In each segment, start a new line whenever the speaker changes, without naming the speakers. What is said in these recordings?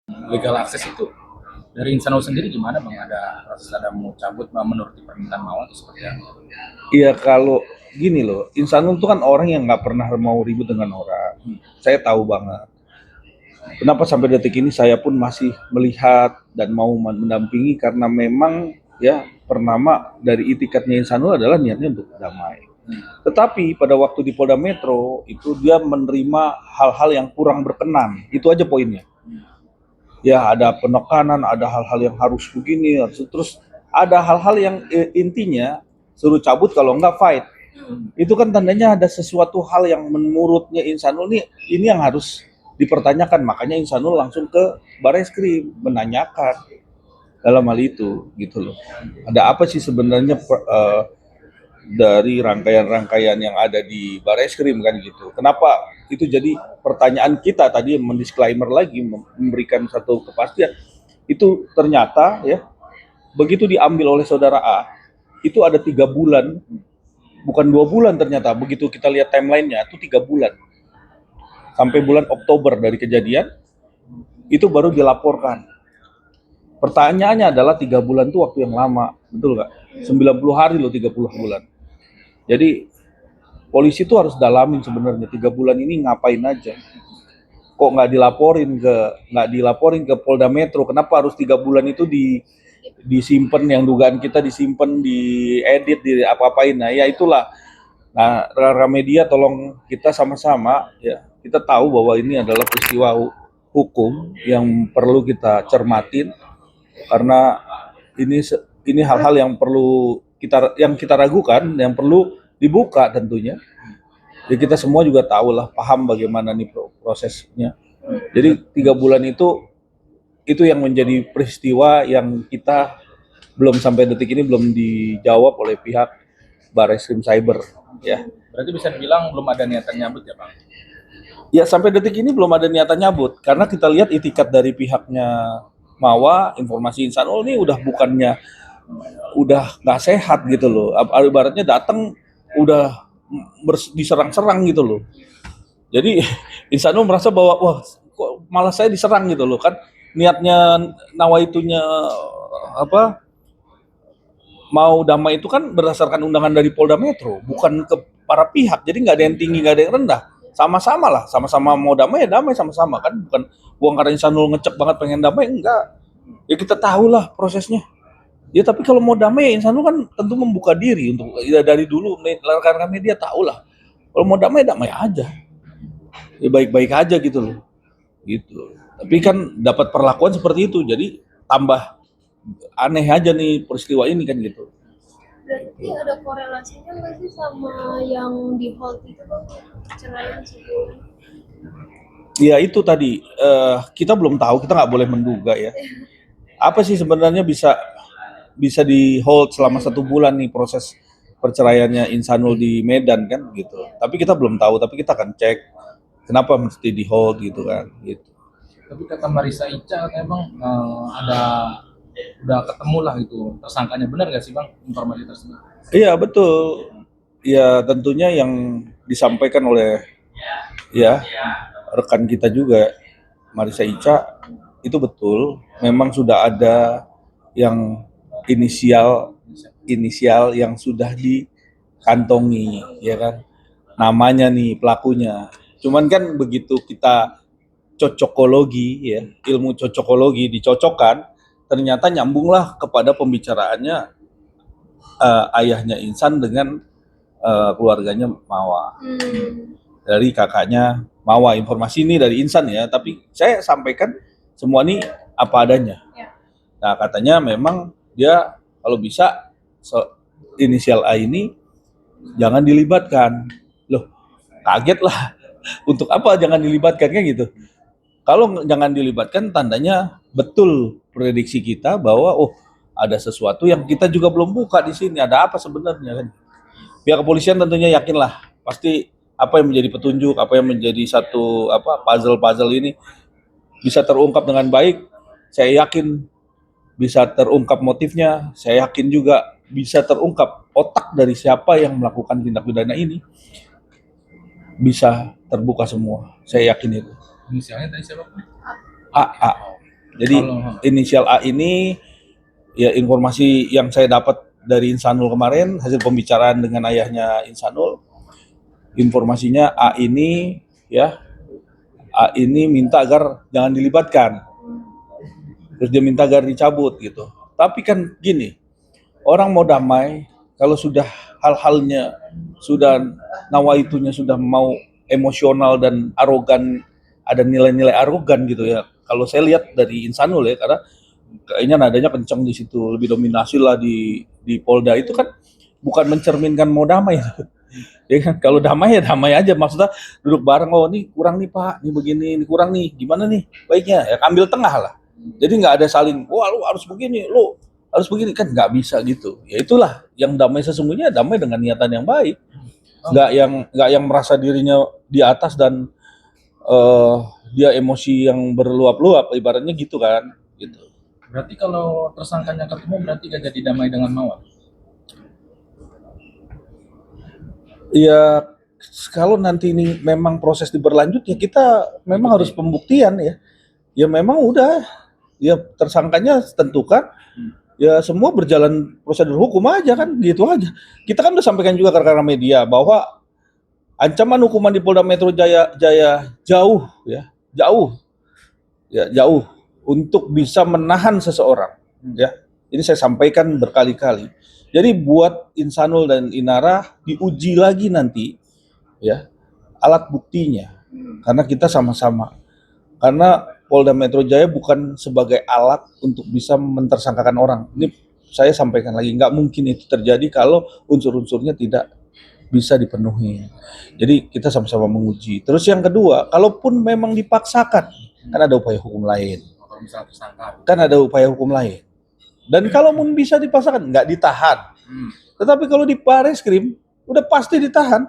legal akses itu dari Insanul sendiri gimana bang? Ada mau cabut menuruti permintaan Mawar atau seperti apa?
Iya, kalau gini loh, Insanul tuh kan orang yang nggak pernah mau ribut dengan orang. Saya tahu banget. Kenapa sampai detik ini saya pun masih melihat dan mau mendampingi karena memang ya pertama dari itikadnya Insanul adalah niatnya untuk damai. Tetapi pada waktu di Polda Metro itu dia menerima hal-hal yang kurang berkenan. Itu aja poinnya. Ya ada penekanan, ada hal-hal yang harus begini, terus ada hal-hal yang intinya suruh cabut kalau enggak fight. Itu kan tandanya ada sesuatu hal yang menurutnya Insanul ini yang harus dipertanyakan. Makanya Insanul langsung ke Bareskrim menanyakan dalam hal itu gitu loh. Ada apa sih sebenarnya dari rangkaian-rangkaian yang ada di Bareskrim kan gitu. Kenapa itu jadi pertanyaan kita tadi mendisklaimer lagi memberikan satu kepastian. Itu ternyata ya begitu diambil oleh saudara A itu ada 3 bulan, bukan 2 bulan ternyata. Begitu kita lihat timelinenya itu 3 bulan sampai bulan Oktober dari kejadian itu baru dilaporkan. Pertanyaannya adalah 3 bulan itu waktu yang lama, betul nggak? 90 hari loh, 30 bulan. Jadi polisi itu harus dalamin sebenarnya 3 bulan ini ngapain aja. Kok nggak dilaporin ke Polda Metro? Kenapa harus 3 bulan itu disimpan, yang dugaan kita disimpan, diedit, di apa-apain? Nah ya itulah. Nah rekan media tolong kita sama-sama ya, kita tahu bahwa ini adalah peristiwa hukum yang perlu kita cermatin karena ini ini hal-hal yang perlu kita ragukan, yang perlu dibuka tentunya. Jadi kita semua juga tahu lah, paham bagaimana nih prosesnya. Jadi 3 bulan itu yang menjadi peristiwa yang kita belum sampai detik ini belum dijawab oleh pihak Barreskrim Cyber. Ya,
Berarti bisa dibilang belum ada niatan nyambut ya bang?
ya sampai detik ini belum ada niatan nyabut karena kita lihat itikat dari pihaknya Mawa, informasi Insanul ini udah nggak sehat gitu loh. Ibaratnya datang udah diserang-serang gitu loh. Jadi Insanul merasa bahwa wah kok malah saya diserang gitu loh kan, niatnya nawaitunya apa mau damai itu kan berdasarkan undangan dari Polda Metro, bukan ke para pihak. Jadi nggak ada yang tinggi, nggak ada yang rendah. Sama-sama lah, sama-sama mau damai ya damai sama-sama kan, bukan buang karena Insanul ngecek banget pengen damai, enggak. Ya kita tahu lah prosesnya. Ya tapi kalau mau damai ya Insanul kan tentu membuka diri untuk ya dari dulu rekan-rekan media tahu lah. Kalau mau damai damai aja. Ya baik-baik aja gitu loh. Gitu. Tapi kan dapat perlakuan seperti itu, jadi tambah aneh aja nih peristiwa ini kan gitu.
Berarti ada korelasinya nggak sih sama yang di hold itu bang, perceraian sebelum?
Ya itu tadi kita belum tahu, kita nggak boleh menduga ya. Apa sih sebenarnya bisa bisa di hold selama 1 bulan nih proses perceraiannya Insanul di Medan kan gitu. Tapi kita belum tahu, tapi kita akan cek kenapa mesti di hold gitu kan. Gitu.
Tapi kata Marisa Ica emang ada udah ketemu lah itu tersangkanya, benar nggak sih bang informasi tersebut?
Iya betul. Ya tentunya yang disampaikan oleh ya rekan kita juga Marisa Ica itu betul. Memang sudah ada yang inisial inisial yang sudah dikantongi ya kan, namanya nih pelakunya. Cuman kan begitu kita cocokologi ya, ilmu cocokologi dicocokkan, ternyata nyambunglah kepada pembicaraannya ayahnya Insan dengan keluarganya Mawa, dari kakaknya Mawa. Informasi ini dari Insan ya, tapi saya sampaikan semua ini apa adanya. Nah katanya memang dia kalau bisa inisial A ini jangan dilibatkan. Loh kaget lah, untuk apa jangan dilibatkan kan gitu. Kalau jangan dilibatkan tandanya betul prediksi kita bahwa oh ada sesuatu yang kita juga belum buka di sini. Ada apa sebenarnya kan? Pihak kepolisian tentunya yakinlah pasti apa yang menjadi petunjuk, apa yang menjadi satu puzzle ini bisa terungkap dengan baik. Saya yakin bisa terungkap motifnya. Saya yakin juga bisa terungkap otak dari siapa yang melakukan tindak pidana ini. Bisa terbuka semua. Saya yakin itu.
Inisialnya tadi siapa?
A. Jadi
Kalau
inisial A ini ya informasi yang saya dapat dari Insanul kemarin hasil pembicaraan dengan ayahnya Insanul, informasinya A ini minta agar jangan dilibatkan. Terus dia minta agar dicabut gitu. Tapi kan gini, orang mau damai kalau sudah hal-halnya sudah nawaitunya sudah mau emosional dan arogan, ada nilai-nilai arogan gitu ya. Kalau saya lihat dari Insanul ya, karena kayaknya nadanya kencang di situ, lebih dominasi lah di Polda itu kan bukan mencerminkan mau damai. Ya kan, kalau damai ya damai aja, maksudnya duduk bareng, oh ini kurang nih Pak, ini begini, ini kurang nih, gimana nih baiknya, ya ambil tengah lah. Jadi nggak ada saling, wah lu harus begini, lu harus begini, kan nggak bisa gitu. Ya itulah yang damai sesungguhnya, damai dengan niatan yang baik, nggak yang merasa dirinya di atas dan eh, dia emosi yang berluap-luap, ibaratnya gitu kan, gitu.
berarti kalau tersangkanya ketemu berarti gak jadi damai dengan Mawar.
Ya kalau nanti ini memang proses diberlanjut ya kita memang harus pembuktian ya. Ya memang udah ya tersangkanya tentukan ya semua berjalan prosedur hukum aja kan gitu aja. Kita kan udah sampaikan juga ke rekan media bahwa ancaman hukuman di Polda Metro Jaya jauh ya, jauh untuk bisa menahan seseorang ya. Ini saya sampaikan berkali-kali. Jadi buat Insanul dan Inara diuji lagi nanti ya alat buktinya karena kita sama-sama, karena Polda Metro Jaya bukan sebagai alat untuk bisa mentersangkakan orang. Ini saya sampaikan lagi, nggak mungkin itu terjadi kalau unsur-unsurnya tidak bisa dipenuhi. Jadi kita sama-sama menguji. Terus yang kedua, kalaupun memang dipaksakan, kan ada upaya hukum lain.
Kalau misalnya tersangka.
Kan ada upaya hukum lain. Dan kalaupun bisa dipaksakan, nggak ditahan. Tetapi kalau di Bareskrim, udah pasti ditahan.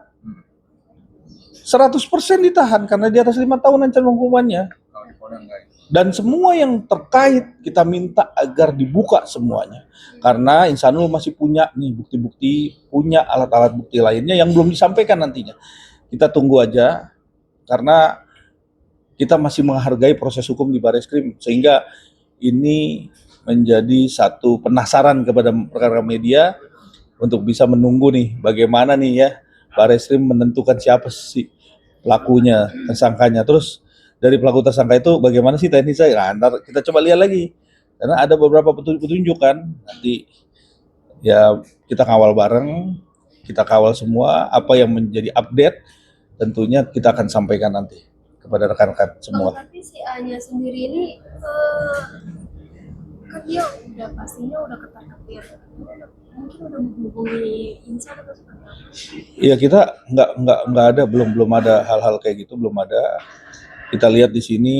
100% ditahan karena di atas 5 tahun ancaman hukumannya.
Kalau di Polda enggak.
Dan semua yang terkait kita minta agar dibuka semuanya. Karena Insanul masih punya nih bukti-bukti, punya alat-alat bukti lainnya yang belum disampaikan nantinya. Kita tunggu aja karena kita masih menghargai proses hukum di Bareskrim sehingga ini menjadi satu penasaran kepada rekan-rekan media untuk bisa menunggu nih bagaimana nih ya Bareskrim menentukan siapa sih pelakunya, tersangkanya. Terus dari pelaku tersangka itu bagaimana sih teknisnya? Nah, ntar kita coba lihat lagi. Karena ada beberapa petunjuk kan. Nanti ya kita kawal bareng, kita kawal semua apa yang menjadi update tentunya kita akan sampaikan nanti kepada rekan-rekan semua.
Tapi si A-nya sendiri ini kan dia udah pastinya udah ketar-ketir. Mungkin udah menghubungi Insan atau seperti apa?
Iya kita nggak ada belum ada hal-hal kayak gitu, belum ada. Kita lihat di sini,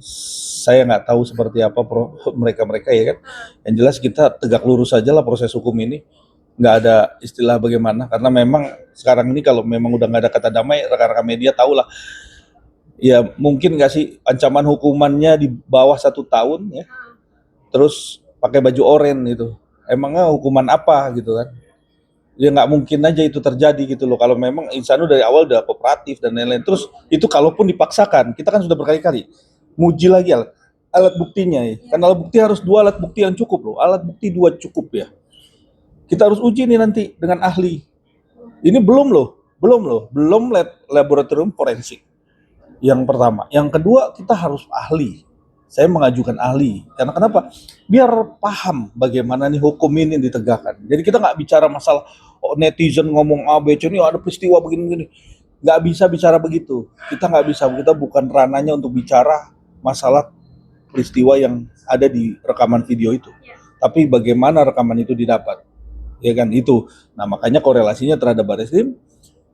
saya nggak tahu seperti apa mereka ya kan. Yang jelas kita tegak lurus saja lah proses hukum ini, nggak ada istilah bagaimana. Karena memang sekarang ini kalau memang udah nggak ada kata damai, rekan-rekan media tahu lah. Ya mungkin nggak sih ancaman hukumannya di bawah 1 tahun ya, terus pakai baju oranye gitu. Emangnya hukuman apa gitu kan? Ya nggak mungkin aja itu terjadi gitu loh kalau memang Insanu dari awal udah kooperatif dan lain-lain. Terus itu kalaupun dipaksakan, kita kan sudah berkali-kali muji lagi alat buktinya ya. Kan alat bukti harus 2 alat bukti yang cukup loh. Alat bukti 2 cukup ya. Kita harus uji nih nanti dengan ahli. Ini belum laboratorium forensik. Yang pertama, yang kedua kita harus ahli. Saya mengajukan ahli, karena kenapa? Biar paham bagaimana nih hukum ini ditegakkan. Jadi kita nggak bicara masalah netizen ngomong A, B, C, ini ada peristiwa begini-begini. Nggak bisa bicara begitu. Kita nggak bisa, kita bukan ranahnya untuk bicara masalah peristiwa yang ada di rekaman video itu. Tapi bagaimana rekaman itu didapat. Ya kan, itu. Nah makanya korelasinya terhadap Bareskrim,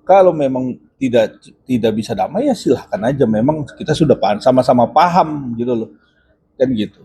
kalau memang tidak bisa damai ya silahkan aja. Memang kita sudah sama-sama paham gitu loh. Kan gitu.